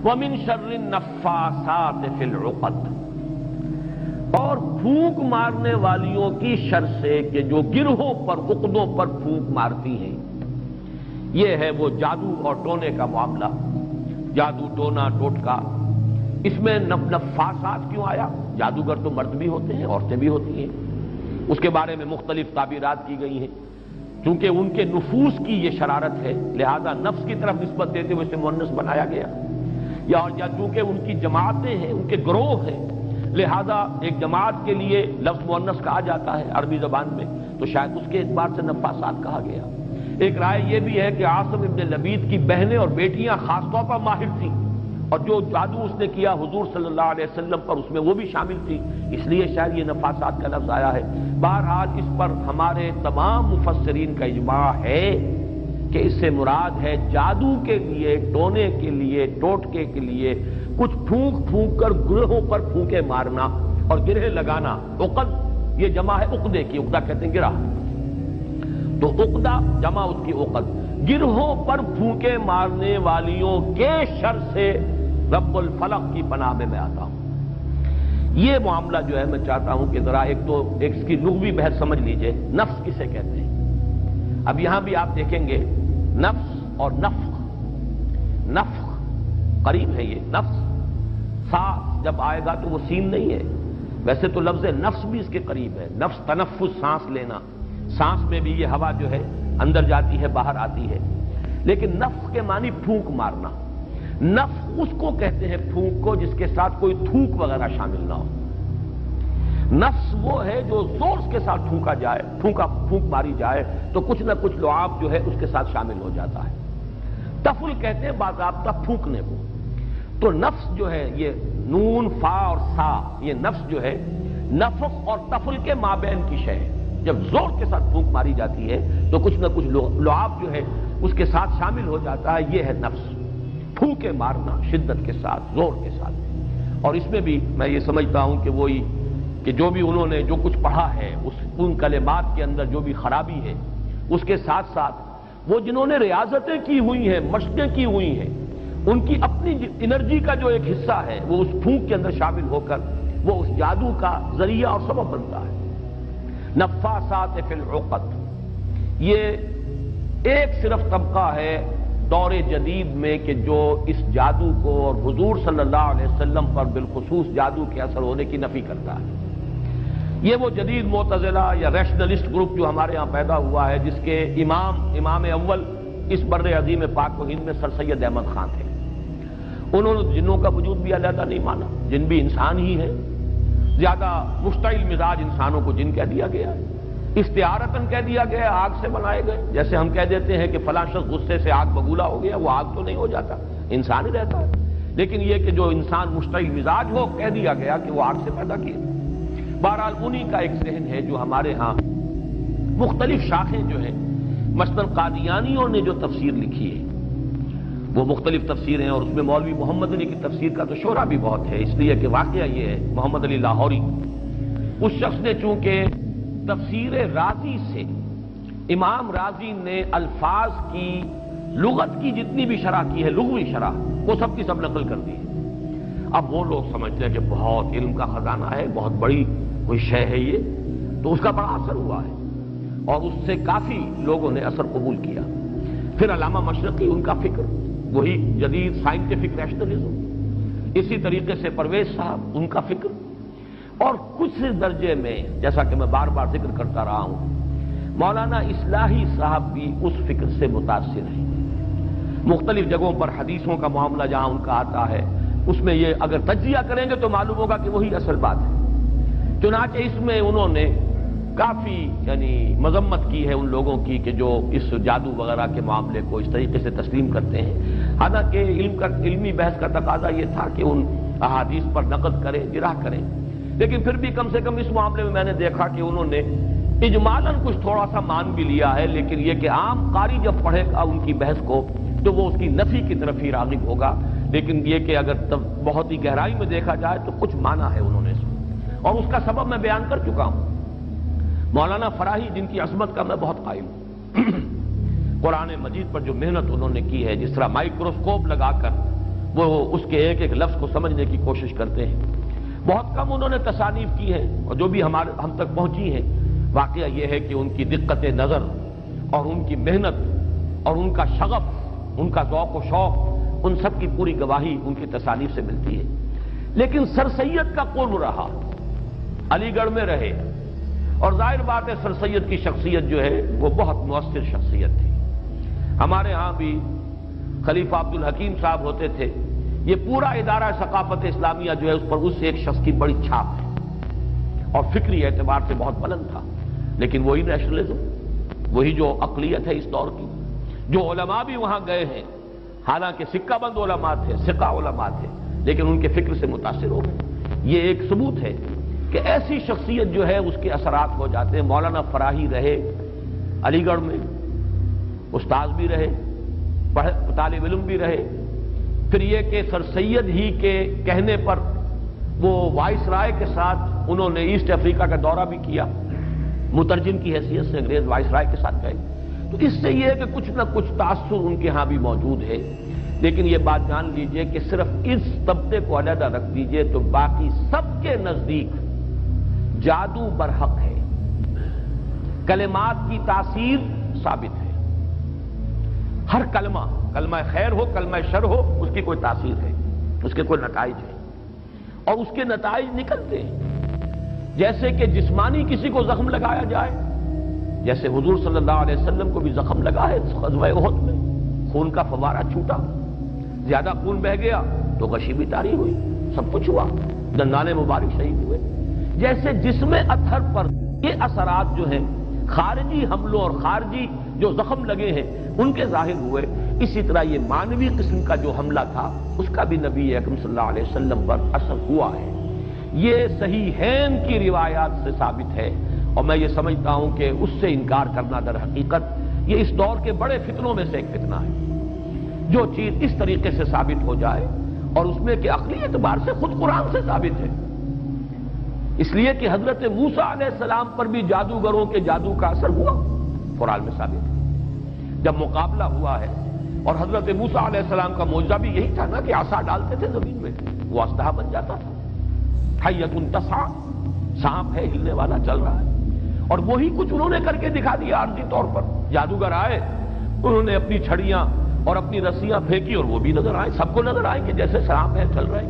وَمِن شَرِّ النَّفَّاثَاتِ فِي الْعُقَدِ، اور پھونک مارنے والیوں کی شر سے کہ جو گرہوں پر عقدوں پر پھونک مارتی ہیں۔ یہ ہے وہ جادو اور ٹونے کا معاملہ، جادو ٹونا ٹوٹکا۔ اس میں نفاسات کیوں آیا؟ جادوگر تو مرد بھی ہوتے ہیں، عورتیں بھی ہوتی ہیں، اس کے بارے میں مختلف تعبیرات کی گئی ہیں۔ چونکہ ان کے نفوس کی یہ شرارت ہے، لہذا نفس کی طرف نسبت دیتے ہوئے اسے مؤنث بنایا گیا، یا چونکہ ان کی جماعتیں ہیں، ان کے گروہ ہیں، لہذا ایک جماعت کے لیے لفظ مؤنث کہا جاتا ہے عربی زبان میں، تو شاید اس کے اعتبار سے نفاسات کہا گیا۔ ایک رائے یہ بھی ہے کہ عاصم ابن لبید کی بہنیں اور بیٹیاں خاص طور پر ماہر تھیں، اور جو جادو اس نے کیا حضور صلی اللہ علیہ وسلم پر، اس میں وہ بھی شامل تھی، اس لیے شاید یہ نفاسات کا لفظ آیا ہے۔ بہرحال اس پر ہمارے تمام مفسرین کا اجماع ہے کہ اس سے مراد ہے جادو کے لیے، ٹونے کے لیے، ٹوٹکے کے لیے کچھ پھونک پھونک کر گرہوں پر پھونکے مارنا اور گرہ لگانا۔ عقد یہ جمع ہے عقدے کی، عقدہ کہتے ہیں گرہ، تو عقدہ جمع اس کی عقد، گرہوں پر پھونکے مارنے والیوں کے شر سے رب الفلق کی پناہ میں آتا ہوں۔ یہ معاملہ جو ہے میں چاہتا ہوں کہ ذرا ایک اس کی لغوی بحث سمجھ لیجئے، نفس کسے کہتے ہیں۔ اب یہاں بھی آپ دیکھیں گے نفس اور نفخ، نفخ قریب ہے، یہ نفس سا جب آئے گا تو وہ سین نہیں ہے، ویسے تو لفظ نفس بھی اس کے قریب ہے۔ نفس تنفس، سانس لینا، سانس میں بھی یہ ہوا جو ہے اندر جاتی ہے باہر آتی ہے، لیکن نفخ کے معنی پھونک مارنا۔ نفخ اس کو کہتے ہیں پھونک کو جس کے ساتھ کوئی تھوک وغیرہ شامل نہ ہو۔ نفس وہ ہے جو زور کے ساتھ پھونکا جائے، پھونک ماری جائے تو کچھ نہ کچھ لعاب جو ہے اس کے ساتھ شامل ہو جاتا ہے۔ تفل کہتے ہیں باضابطہ پھونکنے کو۔ تو نفس جو ہے یہ نون فا اور سا، یہ نفس جو ہے نفخ اور تفل کے مابین کی شے ہے۔ جب زور کے ساتھ پھونک ماری جاتی ہے تو کچھ نہ کچھ لعاب جو ہے اس کے ساتھ شامل ہو جاتا ہے، یہ ہے نفس، پھونکے مارنا شدت کے ساتھ، زور کے ساتھ۔ اور اس میں بھی میں یہ سمجھتا ہوں کہ وہی کہ جو بھی انہوں نے جو کچھ پڑھا ہے ان کلمات کے اندر جو بھی خرابی ہے، اس کے ساتھ ساتھ وہ جنہوں نے ریاضتیں کی ہوئی ہیں، مشقیں کی ہوئی ہیں، ان کی اپنی انرجی کا جو ایک حصہ ہے وہ اس پھونک کے اندر شامل ہو کر وہ اس جادو کا ذریعہ اور سبب بنتا ہے۔ نفاسات فی العقد، یہ ایک صرف طبقہ ہے دور جدید میں کہ جو اس جادو کو اور حضور صلی اللہ علیہ وسلم پر بالخصوص جادو کے اثر ہونے کی نفی کرتا ہے۔ یہ وہ جدید معتزلہ یا ریشنلسٹ گروپ جو ہمارے ہاں پیدا ہوا ہے، جس کے امام اول اس بر عظیم پاک و ہند میں سر سید احمد خان تھے۔ انہوں نے جنوں کا وجود بھی علیحدہ نہیں مانا، جن بھی انسان ہی ہے، زیادہ مشتعل مزاج انسانوں کو جن کہہ دیا گیا، استعارتاً کہہ دیا گیا، آگ سے بنائے گئے۔ جیسے ہم کہہ دیتے ہیں کہ فلاں شخص غصے سے آگ بگولا ہو گیا، وہ آگ تو نہیں ہو جاتا، انسان ہی رہتا ہے، لیکن یہ کہ جو انسان مشتعل مزاج ہو، کہہ دیا گیا کہ وہ آگ سے پیدا کیا۔ بہرحال انہی کا ایک ذہن ہے جو ہمارے ہاں مختلف شاخیں جو ہیں، مثلاً قادیانیوں نے جو تفسیر لکھی ہے وہ مختلف تفسیریں، اور اس میں مولوی محمد علی کی تفسیر کا تو شہرہ بھی بہت ہے، اس لیے کہ واقعہ یہ ہے محمد علی لاہوری، اس شخص نے چونکہ تفسیر رازی سے، امام رازی نے الفاظ کی لغت کی جتنی بھی شرح کی ہے، لغوی شرح، وہ سب کی سب نقل کر دی ہے۔ اب وہ لوگ سمجھتے ہیں کہ بہت علم کا خزانہ ہے، بہت بڑی کوئی شے ہے یہ، تو اس کا بڑا اثر ہوا ہے اور اس سے کافی لوگوں نے اثر قبول کیا۔ پھر علامہ مشرقی، ان کا فکر وہی جدید سائنٹیفک ریشنلزم، اسی طریقے سے پرویز صاحب، ان کا فکر، اور کچھ درجے میں جیسا کہ میں بار بار ذکر کرتا رہا ہوں، مولانا اصلاحی صاحب بھی اس فکر سے متاثر ہیں۔ مختلف جگہوں پر حدیثوں کا معاملہ جہاں ان کا آتا ہے، اس میں یہ اگر تجزیہ کریں گے تو معلوم ہوگا کہ وہی اصل بات ہے۔ چنانچہ اس میں انہوں نے کافی مذمت کی ہے ان لوگوں کی کہ جو اس جادو وغیرہ کے معاملے کو اس طریقے سے تسلیم کرتے ہیں۔ حالانکہ علمی بحث کا تقاضا یہ تھا کہ ان احادیث پر نقد کریں، جرح کریں، لیکن پھر بھی کم سے کم اس معاملے میں میں نے دیکھا کہ انہوں نے اجمالاً کچھ تھوڑا سا مان بھی لیا ہے، لیکن یہ کہ عام قاری جب پڑھے گا ان کی بحث کو تو وہ اس کی نفی کی طرف ہی راغب ہوگا، لیکن یہ کہ اگر بہت ہی گہرائی میں دیکھا جائے تو کچھ مانا ہے انہوں نے اس میں، اور اس کا سبب میں بیان کر چکا ہوں۔ مولانا فراہی، جن کی عظمت کا میں بہت قائل ہوں، قرآن مجید پر جو محنت انہوں نے کی ہے، جس طرح مائکروسکوپ لگا کر وہ اس کے ایک ایک لفظ کو سمجھنے کی کوشش کرتے ہیں۔ بہت کم انہوں نے تصانیف کی ہیں، اور جو بھی ہم تک پہنچی ہیں، واقعہ یہ ہے کہ ان کی دقت نظر اور ان کی محنت اور ان کا شغف، ان کا ذوق و شوق، ان سب کی پوری گواہی ان کی تصانیف سے ملتی ہے۔ لیکن سر سید کا قرب رہا، علی گڑھ میں رہے، اور ظاہر بات ہے سر سید کی شخصیت جو ہے وہ بہت مؤثر شخصیت تھی۔ ہمارے ہاں بھی خلیفہ عبد الحکیم صاحب ہوتے تھے، یہ پورا ادارہ ثقافت اسلامیہ جو ہے اس پر اس ایک شخص کی بڑی چھاپ ہے، اور فکری اعتبار سے بہت بلند تھا، لیکن وہی نیشنلزم، وہی جو اقلیت ہے اس دور کی، جو علماء بھی وہاں گئے ہیں، حالانکہ سکہ بند علماء تھے، سکہ علماء تھے، لیکن ان کے فکر سے متاثر ہو گئے۔ یہ ایک ثبوت ہے کہ ایسی شخصیت جو ہے اس کے اثرات ہو جاتے ہیں۔ مولانا فراہی رہے علی گڑھ میں، استاذ بھی رہے، طالب علم بھی رہے، پھر یہ کہ سر سید ہی کے کہنے پر وہ وائس رائے کے ساتھ انہوں نے ایسٹ افریقہ کا دورہ بھی کیا، مترجم کی حیثیت سے انگریز وائس رائے کے ساتھ گئے۔ تو اس سے یہ ہے کہ کچھ نہ کچھ تاثر ان کے ہاں بھی موجود ہے، لیکن یہ بات جان لیجئے کہ صرف اس طبقے کو علیحدہ رکھ دیجئے تو باقی سب کے نزدیک جادو برحق ہے، کلمات کی تاثیر ثابت ہے۔ ہر کلمہ، کلمہ خیر ہو، کلمہ شر ہو، اس کی کوئی تاثیر ہے، اس کے کوئی نتائج ہے، اور اس کے نتائج نکلتے ہیں۔ جیسے کہ جسمانی کسی کو زخم لگایا جائے، جیسے حضور صلی اللہ علیہ وسلم کو بھی زخم لگا ہے غزوہ احد میں، خون کا فوارہ چھوٹا، زیادہ خون بہہ گیا تو غشی بھی طاری ہوئی، سب کچھ ہوا، دندان مبارک شہید ہوئے۔ جیسے جسم اطہر پر یہ اثرات جو ہیں خارجی حملوں اور خارجی جو زخم لگے ہیں ان کے ظاہر ہوئے، اسی طرح یہ مانوی قسم کا جو حملہ تھا اس کا بھی نبی اکرم صلی اللہ علیہ وسلم پر اثر ہوا ہے۔ یہ صحیحین کی روایات سے ثابت ہے، اور میں یہ سمجھتا ہوں کہ اس سے انکار کرنا در حقیقت یہ اس دور کے بڑے فتنوں میں سے ایک فتنہ ہے۔ جو چیز اس طریقے سے ثابت ہو جائے، اور اس میں کہ عقلی اعتبار سے خود قرآن سے ثابت ہے، اس لیے کہ حضرت موسیٰ علیہ السلام پر بھی جادوگروں کے جادو کا اثر ہوا، قرآن میں ثابت ہے۔ جب مقابلہ ہوا ہے، اور حضرت موسیٰ علیہ السلام کا معجزہ بھی یہی تھا نا کہ عصا ڈالتے تھے زمین میں، وہ اسلحہ بن جاتا تھا۔ حیۃ تسعیٰ، سانپ ہے ہلنے والا، چل رہا ہے، اور وہی کچھ انہوں نے کر کے دکھا دیا عارضی طور پر۔ جادوگر آئے، انہوں نے اپنی چھڑیاں اور اپنی رسیاں پھینکی، اور وہ بھی نظر آئے، سب کو نظر آئیں کہ جیسے سانپ ہے چل رہے،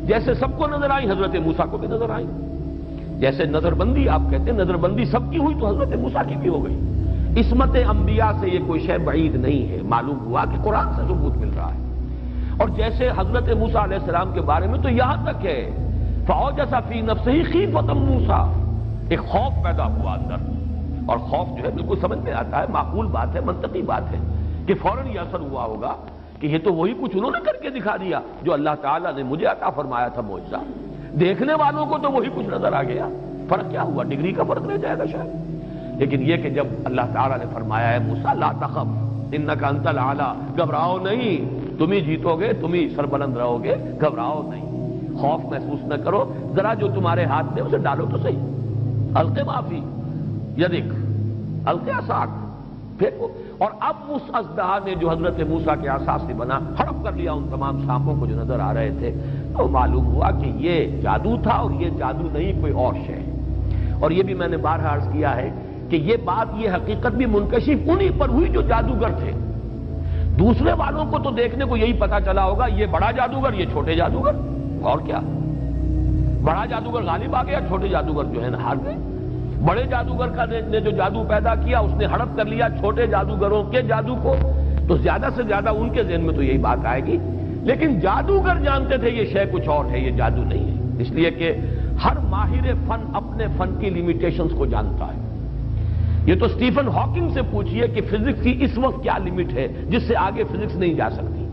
جیسے سب کو نظر آئی حضرت موسیٰ کو بھی نظر آئی۔ جیسے نظر بندی آپ کہتے ہیں، نظر بندی سب کی ہوئی تو حضرت موسیٰ کی بھی ہو گئی۔ عصمت انبیاء سے یہ کوئی شے بعید نہیں ہے، معلوم ہوا کہ قرآن سے ثبوت مل رہا ہے۔ اور جیسے حضرت موسیٰ علیہ السلام کے بارے میں تو یہاں تک ہے فَأَوْجَسَ فِي نَفْسِهِ خِیفَةً مُوسیٰ، ایک خوف پیدا ہوا اندر، اور خوف جو ہے بالکل سمجھ میں آتا ہے، معقول بات ہے، منطقی بات ہے کہ فوراً یہ اثر ہوا ہوگا کہ یہ تو وہی کچھ انہوں نے کر کے دکھا دیا جو اللہ تعالیٰ نے مجھے عطا فرمایا تھا معجزہ۔ دیکھنے والوں کو تو وہی کچھ نظر آ گیا، فرق کیا ہوا؟ ڈگری کا فرق رہ جائے گا شاید، لیکن یہ کہ جب اللہ تعالیٰ نے فرمایا ہے موسیٰ لا تخف انک انت الاعلیٰ، گھبراؤ نہیں، تم ہی جیتو گے، تم ہی سربلند رہو گے، گھبراؤ نہیں، خوف محسوس نہ کرو، ذرا جو تمہارے ہاتھ میں اسے ڈالو تو صحیح، الق ما فی یدک الق عصاک، پھینکو۔ اور اب اس اژدہا نے جو حضرت موسیٰ کے عصا سے بنا ہڑپ کر لیا ان تمام سانپوں کو جو نظر آ رہے تھے، تو معلوم ہوا کہ یہ جادو تھا، اور یہ جادو نہیں کوئی اور شے ہے۔ اور یہ بھی میں نے بارہا عرض کیا ہے کہ یہ بات، یہ حقیقت بھی منکشف انہی پر ہوئی جو جادوگر تھے۔ دوسرے والوں کو تو دیکھنے کو یہی پتا چلا ہوگا یہ بڑا جادوگر، یہ چھوٹے جادوگر، اور کیا، بڑا جادوگر غالب آ گیا، چھوٹے جادوگر جو ہے نا ہار گئے۔ بڑے جادوگر کا نے جو جادو پیدا کیا اس نے ہڑپ کر لیا چھوٹے جادوگروں کے جادو کو، تو زیادہ سے زیادہ ان کے ذہن میں تو یہی بات آئے گی، لیکن جادوگر جانتے تھے یہ شے کچھ اور ہے، یہ جادو نہیں ہے، اس لیے کہ ہر ماہر فن اپنے فن کی لیمیٹیشنز کو جانتا ہے۔ یہ تو اسٹیفن ہاکنگ سے پوچھئے کہ فزکس کی اس وقت کیا لمٹ ہے جس سے آگے فزکس نہیں جا سکتی،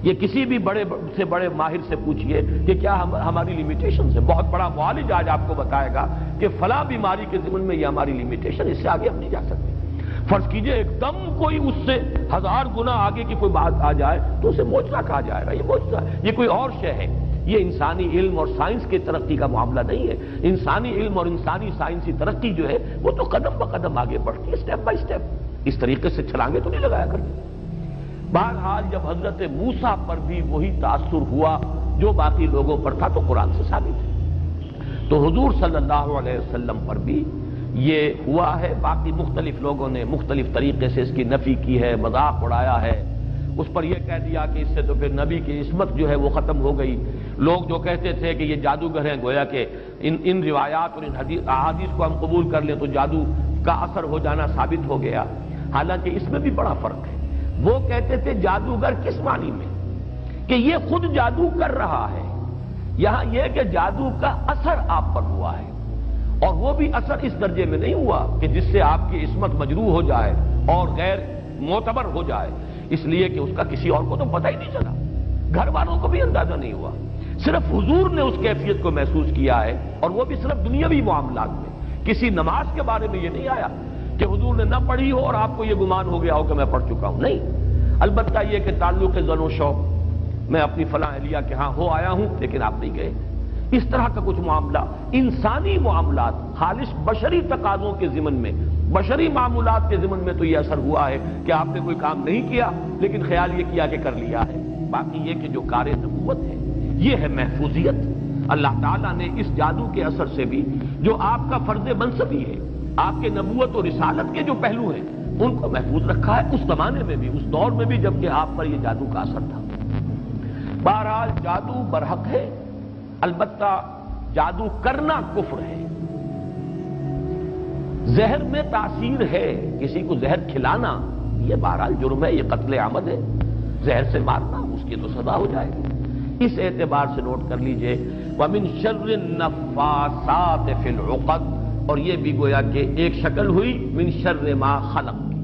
یہ کسی بھی بڑے سے بڑے ماہر سے پوچھئے کہ کیا ہماری لیمیٹیشنز ہیں۔ بہت بڑا معالج آج آپ کو بتائے گا کہ فلاں بیماری کے ضمن میں یہ ہماری لیمیٹیشن، اس سے آگے ہم نہیں جا سکتے۔ فرض کیجئے ایک دم کوئی اس سے 1000 گنا آگے کی کوئی بات آ جائے تو اسے معجزہ کہا جائے گا، یہ معجزہ ہے، یہ کوئی اور شے ہے۔ یہ انسانی علم اور سائنس کی ترقی کا معاملہ نہیں ہے۔ انسانی علم اور انسانی سائنسی ترقی جو ہے وہ تو قدم بقدم آگے بڑھتی ہے، سٹیپ بائی سٹیپ، اس طریقے سے چھلانگیں تو نہیں لگایا کرتے۔ بہرحال جب حضرت موسیٰ پر بھی وہی تاثر ہوا جو باقی لوگوں پر تھا تو قرآن سے ثابت ہے، تو حضور صلی اللہ علیہ وسلم پر بھی یہ ہوا ہے۔ باقی مختلف لوگوں نے مختلف طریقے سے اس کی نفی کی ہے، مذاق اڑایا ہے، اس پر یہ کہہ دیا کہ اس سے تو پھر نبی کی عصمت جو ہے وہ ختم ہو گئی۔ لوگ جو کہتے تھے کہ یہ جادوگر ہیں، گویا کہ ان روایات اور ان احادیث کو ہم قبول کر لیں تو جادو کا اثر ہو جانا ثابت ہو گیا، حالانکہ اس میں بھی بڑا فرق ہے۔ وہ کہتے تھے جادوگر کس معنی میں کہ یہ خود جادو کر رہا ہے، یہاں یہ کہ جادو کا اثر آپ پر ہوا ہے، اور وہ بھی اثر اس درجے میں نہیں ہوا کہ جس سے آپ کی عصمت مجروح ہو جائے اور غیر معتبر ہو جائے، اس لیے کہ اس کا کسی اور کو تو پتہ ہی نہیں چلا، گھر والوں کو بھی اندازہ نہیں ہوا، صرف حضور نے اس کیفیت کو محسوس کیا ہے، اور وہ بھی صرف دنیاوی معاملات میں۔ کسی نماز کے بارے میں یہ نہیں آیا کہ حضور نے نہ پڑھی ہو اور آپ کو یہ گمان ہو گیا ہو کہ میں پڑھ چکا ہوں، نہیں۔ البتہ یہ کہ تعلق زن و شوق، میں اپنی فلاں اہلیہ کے ہاں ہو آیا ہوں لیکن آپ نہیں گئے، اس طرح کا کچھ معاملہ، انسانی معاملات، خالص بشری تقاضوں کے ضمن میں، بشری معاملات کے ضمن میں تو یہ اثر ہوا ہے کہ آپ نے کوئی کام نہیں کیا لیکن خیال یہ کیا کہ کر لیا ہے۔ باقی یہ کہ جو کار نبوت ہے یہ ہے محفوظیت۔ اللہ تعالیٰ نے اس جادو کے اثر سے بھی جو آپ کا فرض منصبی ہے، آپ کے نبوت اور رسالت کے جو پہلو ہیں ان کو محفوظ رکھا ہے، اس زمانے میں بھی، اس دور میں بھی جبکہ آپ پر یہ جادو کا اثر تھا۔ بہرحال جادو برحق ہے، البتہ جادو کرنا کفر ہے۔ زہر میں تاثیر ہے، کسی کو زہر کھلانا یہ بہرحال جرم ہے، یہ قتل عمد ہے، زہر سے مارنا اس کی تو سزا ہو جائے گی۔ اس اعتبار سے نوٹ کر لیجئے وَمِن شَرِّ النَّفَّاثَاتِ فِي الْعُقَدِ، اور یہ بھی گویا کہ ایک شکل ہوئی من شر ما خلق کی،